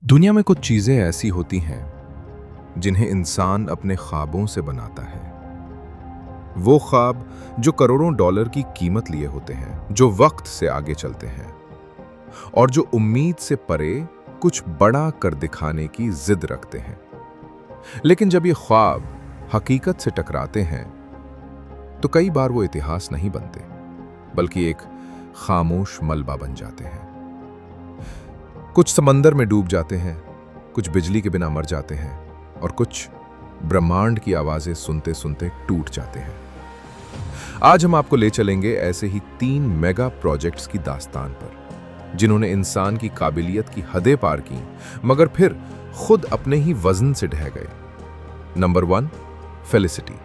दुनिया में कुछ चीजें ऐसी होती हैं जिन्हें इंसान अपने ख्वाबों से बनाता है। वो ख्वाब जो करोड़ों डॉलर की कीमत लिए होते हैं, जो वक्त से आगे चलते हैं और जो उम्मीद से परे कुछ बड़ा कर दिखाने की जिद रखते हैं। लेकिन जब ये ख्वाब हकीकत से टकराते हैं तो कई बार वो इतिहास नहीं बनते, बल्कि एक खामोश मलबा बन जाते हैं। कुछ समंदर में डूब जाते हैं, कुछ बिजली के बिना मर जाते हैं और कुछ ब्रह्मांड की आवाजें सुनते सुनते टूट जाते हैं। आज हम आपको ले चलेंगे ऐसे ही 3 मेगा प्रोजेक्ट्स की दास्तान पर, जिन्होंने इंसान की काबिलियत की हदें पार की, मगर फिर खुद अपने ही वजन से ढह गए। Number 1, felicity.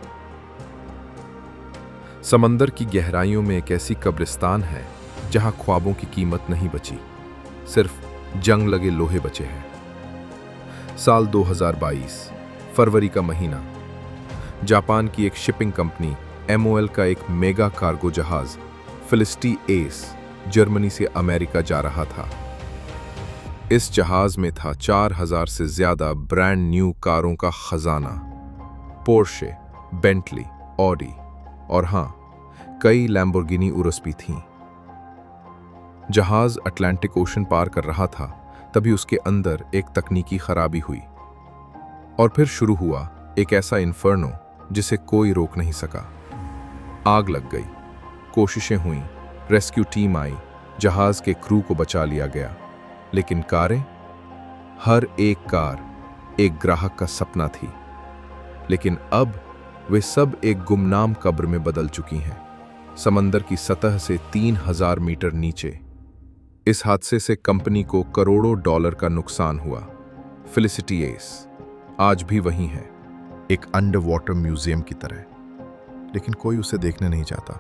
समंदर की गहराइयों में एक ऐसी कब्रिस्तान है जहां ख्वाबों की कीमत नहीं बची, सिर्फ जंग लगे लोहे बचे हैं। साल 2022, फरवरी का महीना। जापान की एक शिपिंग कंपनी MOL का एक मेगा कार्गो जहाज फेलिसिटी एस जर्मनी से अमेरिका जा रहा था। इस जहाज में था 4000 से ज्यादा ब्रांड न्यू कारों का खजाना, पोर्शे, बेंटली, ऑडी और हां, कई लैम्बोर्गिनी उरुस भी थीं। जहाज अटलांटिक ओशन पार कर रहा था, तभी उसके अंदर एक तकनीकी खराबी हुई और फिर शुरू हुआ एक ऐसा इन्फर्नो जिसे कोई रोक नहीं सका। आग लग गई, कोशिशें हुईं, रेस्क्यू टीम आई, जहाज के क्रू को बचा लिया गया, लेकिन कारें, हर एक कार एक ग्राहक का सपना थी। लेकिन अब वे सब एक गुमनाम कब्र में बदल चुकी हैं, समंदर की सतह से 3000 मीटर नीचे। इस हादसे से कंपनी को करोड़ों डॉलर का नुकसान हुआ। फेलिसिटी एस आज भी वहीं है, एक अंडर वाटर म्यूजियम की तरह, लेकिन कोई उसे देखने नहीं चाहता।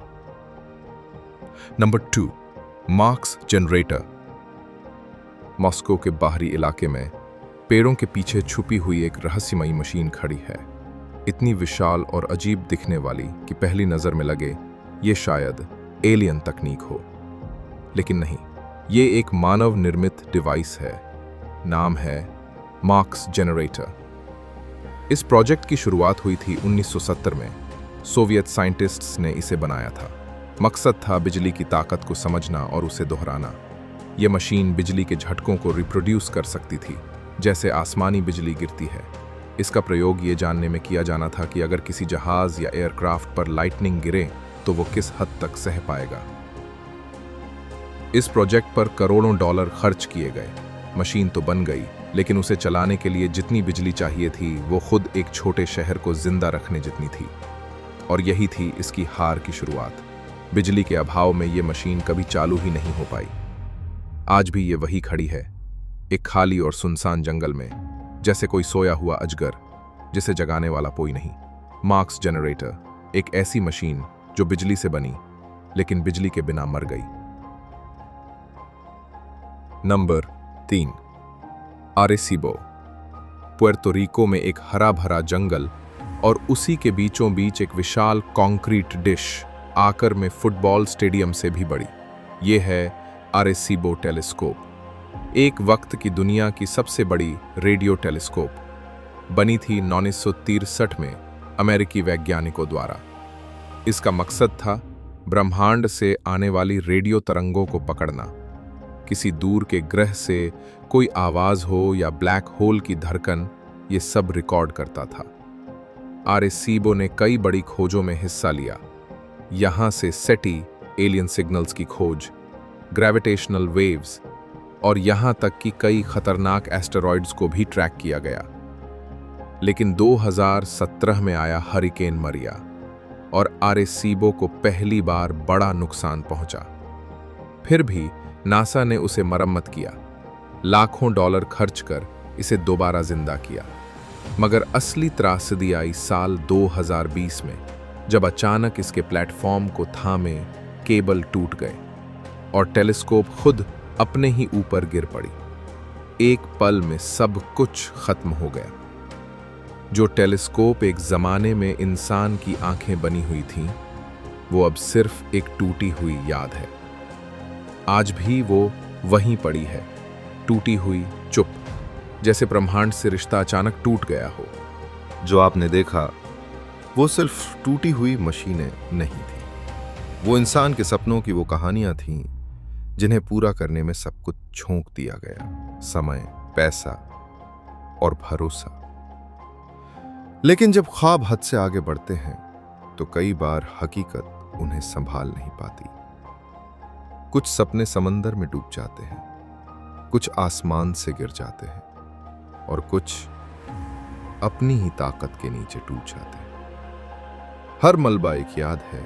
Number 2, marks generator. मॉस्को के बाहरी इलाके में पेड़ों के पीछे छुपी हुई एक रहस्यमयी मशीन खड़ी है, इतनी विशाल और अजीब दिखने वाली कि पहली नजर में लगे ये शायद एलियन तकनीक हो। लेकिन नहीं, ये एक मानव निर्मित डिवाइस है। नाम है मार्क्स जनरेटर। इस प्रोजेक्ट की शुरुआत हुई थी 1970 में। सोवियत साइंटिस्ट्स ने इसे बनाया था। मकसद था बिजली की ताकत को समझना और उसे दोहराना। यह मशीन बिजली के झटकों को रिप्रोड्यूस कर सकती थी, जैसे आसमानी बिजली गिरती है। इसका प्रयोग ये जानने में किया जाना था कि अगर किसी जहाज या एयरक्राफ्ट पर लाइटनिंग गिरे तो वो किस हद तक सह पाएगा। इस प्रोजेक्ट पर करोड़ों डॉलर खर्च किए गए। मशीन तो बन गई, लेकिन उसे चलाने के लिए जितनी बिजली चाहिए थी वो खुद एक छोटे शहर को जिंदा रखने जितनी थी। और यही थी इसकी हार की शुरुआत। बिजली के अभाव में ये मशीन कभी चालू ही नहीं हो पाई। आज भी ये वही खड़ी है, एक खाली और सुनसान जंगल में, जैसे कोई सोया हुआ अजगर जिसे जगाने वाला कोई नहीं। मार्क्स जनरेटर, एक ऐसी मशीन जो बिजली से बनी लेकिन बिजली के बिना मर गई। नंबर 3, आरेसीबो। पुएर्तो रिको में एक हरा भरा जंगल और उसी के बीचों बीच एक विशाल कंक्रीट डिश, आकार में फुटबॉल स्टेडियम से भी बड़ी। यह है आरेसीबो टेलीस्कोप। एक वक्त की दुनिया की सबसे बड़ी रेडियो टेलीस्कोप। बनी थी 1963 में अमेरिकी वैज्ञानिकों द्वारा। इसका मकसद था ब्रह्मांड से आने वाली रेडियो तरंगों को पकड़ना। किसी दूर के ग्रह से कोई आवाज हो या ब्लैक होल की धड़कन, ये सब रिकॉर्ड करता था। आरेसीबो ने कई बड़ी खोजों में हिस्सा लिया। यहां से सेटी एलियन सिग्नल्स की खोज, ग्रेविटेशनल वेव्स और यहां तक कि कई खतरनाक एस्टेरॉइड्स को भी ट्रैक किया गया। लेकिन 2017 में आया हरिकेन मरिया और आरेसीबो को पहली बार बड़ा नुकसान पहुंचा। फिर भी नासा ने उसे मरम्मत किया, लाखों डॉलर खर्च कर इसे दोबारा जिंदा किया। मगर असली त्रासदी आई साल 2020 में, जब अचानक इसके प्लेटफॉर्म को थामे केबल टूट गए और टेलीस्कोप खुद अपने ही ऊपर गिर पड़ी। एक पल में सब कुछ खत्म हो गया। जो टेलीस्कोप एक जमाने में इंसान की आंखें बनी हुई थीं, वो अब सिर्फ एक टूटी हुई याद है। आज भी वो वहीं पड़ी है, टूटी हुई, चुप, जैसे ब्रह्मांड से रिश्ता अचानक टूट गया हो। जो आपने देखा वो सिर्फ टूटी हुई मशीनें नहीं थी, वो इंसान के सपनों की वो कहानियां थीं जिन्हें पूरा करने में सब कुछ झोंक दिया गया, समय, पैसा और भरोसा। लेकिन जब ख्वाब हद से आगे बढ़ते हैं तो कई बार हकीकत उन्हें संभाल नहीं पाती। कुछ सपने समंदर में डूब जाते हैं, कुछ आसमान से गिर जाते हैं और कुछ अपनी ही ताकत के नीचे टूट जाते हैं। हर मलबा एक याद है,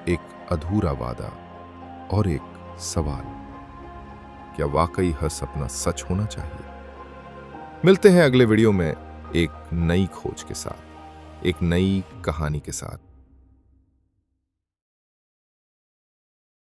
एक अधूरा वादा और एक सवाल, क्या वाकई हर सपना सच होना चाहिए? मिलते हैं अगले वीडियो में एक नई खोज के साथ, एक नई कहानी के साथ।